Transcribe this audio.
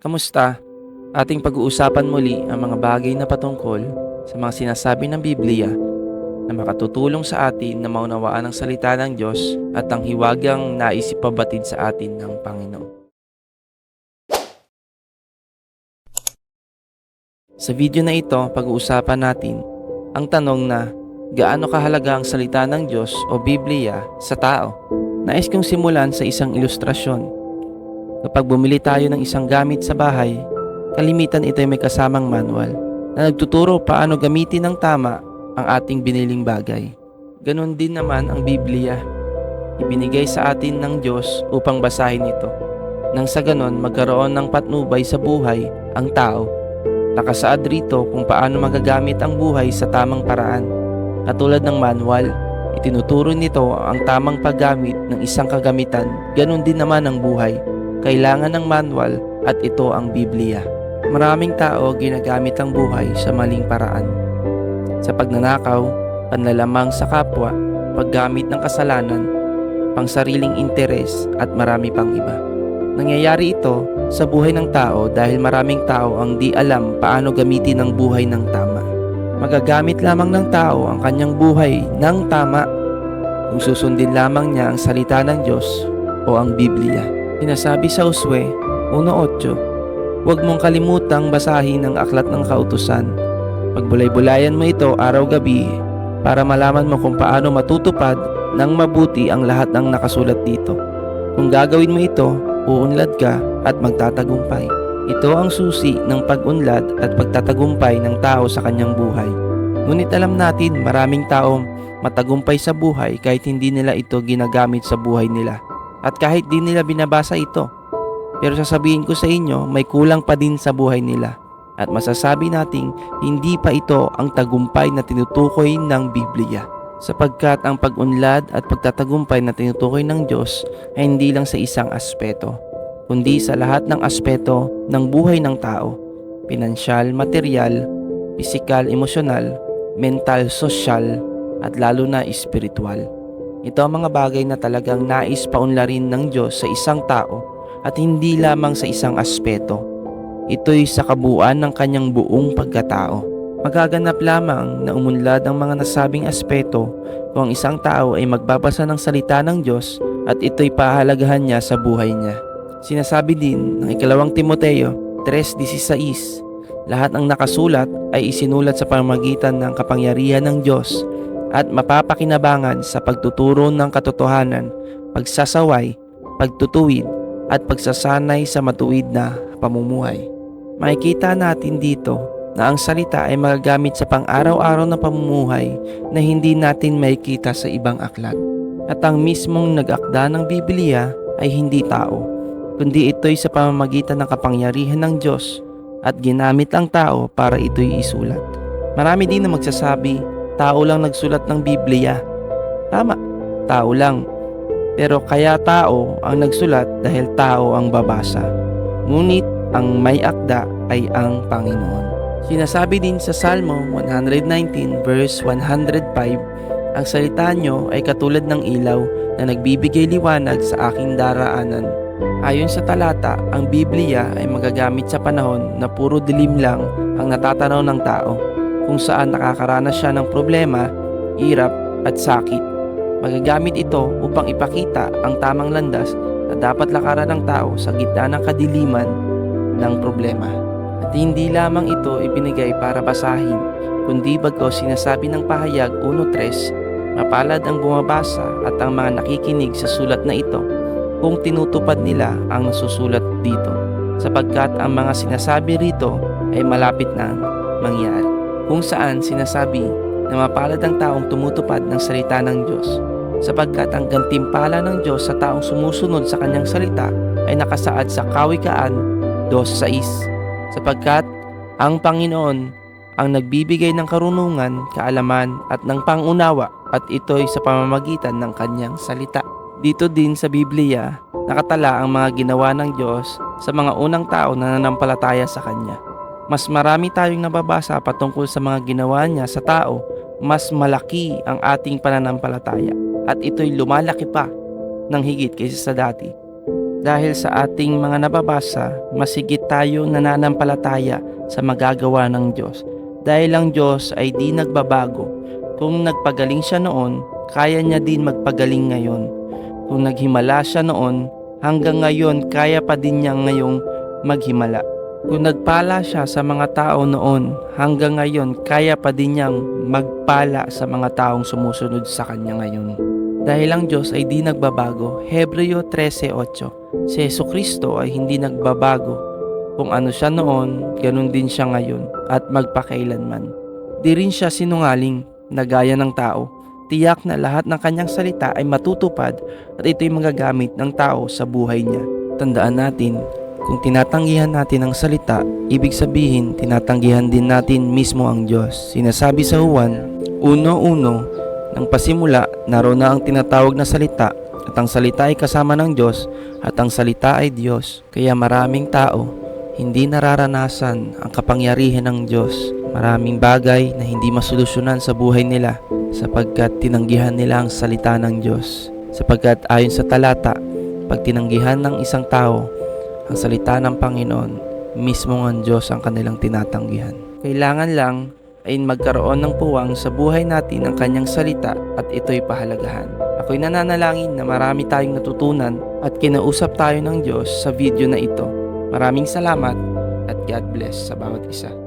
Kamusta? Ating pag-uusapan muli ang mga bagay na patungkol sa mga sinasabi ng Biblia na makatutulong sa atin na maunawaan ang salita ng Diyos at ang hiwagang nais ipabatid sa atin ng Panginoon. Sa video na ito, pag-uusapan natin ang tanong na gaano kahalaga ang salita ng Diyos o Biblia sa tao. Nais kong simulan sa isang ilustrasyon. Kapag bumili tayo ng isang gamit sa bahay, kalimitan ito ay may kasamang manual na nagtuturo paano gamitin ng tama ang ating biniling bagay. Ganon din naman ang Biblia. Ibinigay sa atin ng Diyos upang basahin ito. Nang sa ganon magkaroon ng patnubay sa buhay ang tao. Nakasaad rito kung paano magagamit ang buhay sa tamang paraan. Katulad ng manual, itinuturo nito ang tamang paggamit ng isang kagamitan. Ganon din naman ang buhay. Kailangan ng manual at ito ang Biblia. Maraming tao ginagamit ang buhay sa maling paraan. Sa pagnanakaw, panlalamang sa kapwa, paggamit ng kasalanan, pangsariling interes at marami pang iba. Nangyayari ito sa buhay ng tao dahil maraming tao ang di alam paano gamitin ang buhay ng tama. Magagamit lamang ng tao ang kanyang buhay ng tama kung susundin lamang niya ang salita ng Diyos o ang Biblia. Sinasabi sa Josue 1:8, huwag mong kalimutang basahin ang aklat ng kautusan. Pagbulay-bulayan mo ito araw-gabi para malaman mo kung paano matutupad ng mabuti ang lahat ng nakasulat dito. Kung gagawin mo ito, uunlad ka at magtatagumpay. Ito ang susi ng pag-unlad at pagtatagumpay ng tao sa kanyang buhay. Ngunit alam natin maraming taong matagumpay sa buhay kahit hindi nila ito ginagamit sa buhay nila. At kahit di nila binabasa ito. Pero sasabihin ko sa inyo, may kulang pa din sa buhay nila. At masasabi nating hindi pa ito ang tagumpay na tinutukoy ng Biblia. Sapagkat ang pag-unlad at pagtatagumpay na tinutukoy ng Diyos ay hindi lang sa isang aspeto, kundi sa lahat ng aspeto ng buhay ng tao. Pinansyal, material, pisikal, emosyonal, mental, sosyal, at lalo na espiritual. Ito ang mga bagay na talagang nais paunlarin ng Diyos sa isang tao at hindi lamang sa isang aspeto. Ito'y sa kabuuan ng kanyang buong pagkatao. Magaganap lamang na umunlad ang mga nasabing aspeto kung ang isang tao ay magbabasa ng salita ng Diyos at ito'y pahalagahan niya sa buhay niya. Sinasabi din ng 2 Timoteo 3:16, lahat ng nakasulat ay isinulat sa pamamagitan ng kapangyarihan ng Diyos at mapapakinabangan sa pagtuturo ng katotohanan, pagsasaway, pagtutuwid, at pagsasanay sa matuwid na pamumuhay. Makikita natin dito na ang salita ay magagamit sa pang-araw-araw na pamumuhay na hindi natin makikita sa ibang aklat. At ang mismong nag-akda ng Biblia ay hindi tao, kundi ito'y sa pamamagitan ng kapangyarihan ng Diyos at ginamit ang tao para ito'y isulat. Marami din na magsasabi, tao lang nagsulat ng Biblia. Tama, tao lang. Pero kaya tao ang nagsulat dahil tao ang babasa. Ngunit ang may akda ay ang Panginoon. Sinasabi din sa Salmo 119 verse 105, ang salita nyo ay katulad ng ilaw na nagbibigay liwanag sa aking daraanan. Ayon sa talata, ang Biblia ay magagamit sa panahon na puro dilim lang ang natatanaw ng tao, kung saan nakakaranas siya ng problema, hirap at sakit. Magagamit ito upang ipakita ang tamang landas na dapat lakaran ng tao sa gitna ng kadiliman ng problema. At hindi lamang ito ibinigay para basahin, kundi bagos sinasabi ng pahayag 1:3, mapalad ang bumabasa at ang mga nakikinig sa sulat na ito kung tinutupad nila ang nasusulat dito, sapagkat ang mga sinasabi rito ay malapit na mangyari. Kung saan sinasabi na mapalad ang taong tumutupad ng salita ng Diyos, sapagkat ang gantimpala ng Diyos sa taong sumusunod sa kanyang salita ay nakasaad sa Kawikaan 2:6, sapagkat ang Panginoon ang nagbibigay ng karunungan, kaalaman at ng pangunawa at ito'y sa pamamagitan ng kanyang salita. Dito din sa Biblia, nakatala ang mga ginawa ng Diyos sa mga unang tao na nanampalataya sa Kanya. Mas marami tayong nababasa patungkol sa mga ginawa niya sa tao, mas malaki ang ating pananampalataya at ito'y lumalaki pa ng higit kaysa sa dati. Dahil sa ating mga nababasa, masigit tayo nananampalataya sa magagawa ng Diyos. Dahil ang Diyos ay di nagbabago. Kung nagpagaling siya noon, kaya niya din magpagaling ngayon. Kung naghimala siya noon, hanggang ngayon kaya pa din niya ngayong maghimala. Kung nagpala siya sa mga tao noon, hanggang ngayon kaya pa din niyang magpala sa mga taong sumusunod sa kanya ngayon. Dahil ang Diyos ay di nagbabago. Hebreo 13:8. Si Jesucristo ay hindi nagbabago. Kung ano siya noon, ganun din siya ngayon at magpakailanman. Di rin siya sinungaling na gaya ng tao. Tiyak na lahat ng kanyang salita ay matutupad at ito'y magagamit ng tao sa buhay niya. Tandaan natin, kung tinatanggihan natin ang salita, ibig sabihin tinatanggihan din natin mismo ang Diyos. Sinasabi sa Juan 1:1, nang pasimula, naroon na ang tinatawag na salita at ang salita ay kasama ng Diyos at ang salita ay Diyos. Kaya maraming tao hindi nararanasan ang kapangyarihan ng Diyos. Maraming bagay na hindi masolusyonan sa buhay nila sapagkat tinanggihan nila ang salita ng Diyos. Sapagkat ayon sa talata, pag tinanggihan ng isang tao ang salita ng Panginoon, mismo ang Diyos ang kanilang tinatanggihan. Kailangan lang ay magkaroon ng puwang sa buhay natin ang kanyang salita at ito'y pahalagahan. Ako'y nananalangin na marami tayong natutunan at kinausap tayo ng Diyos sa video na ito. Maraming salamat at God bless sa bawat isa.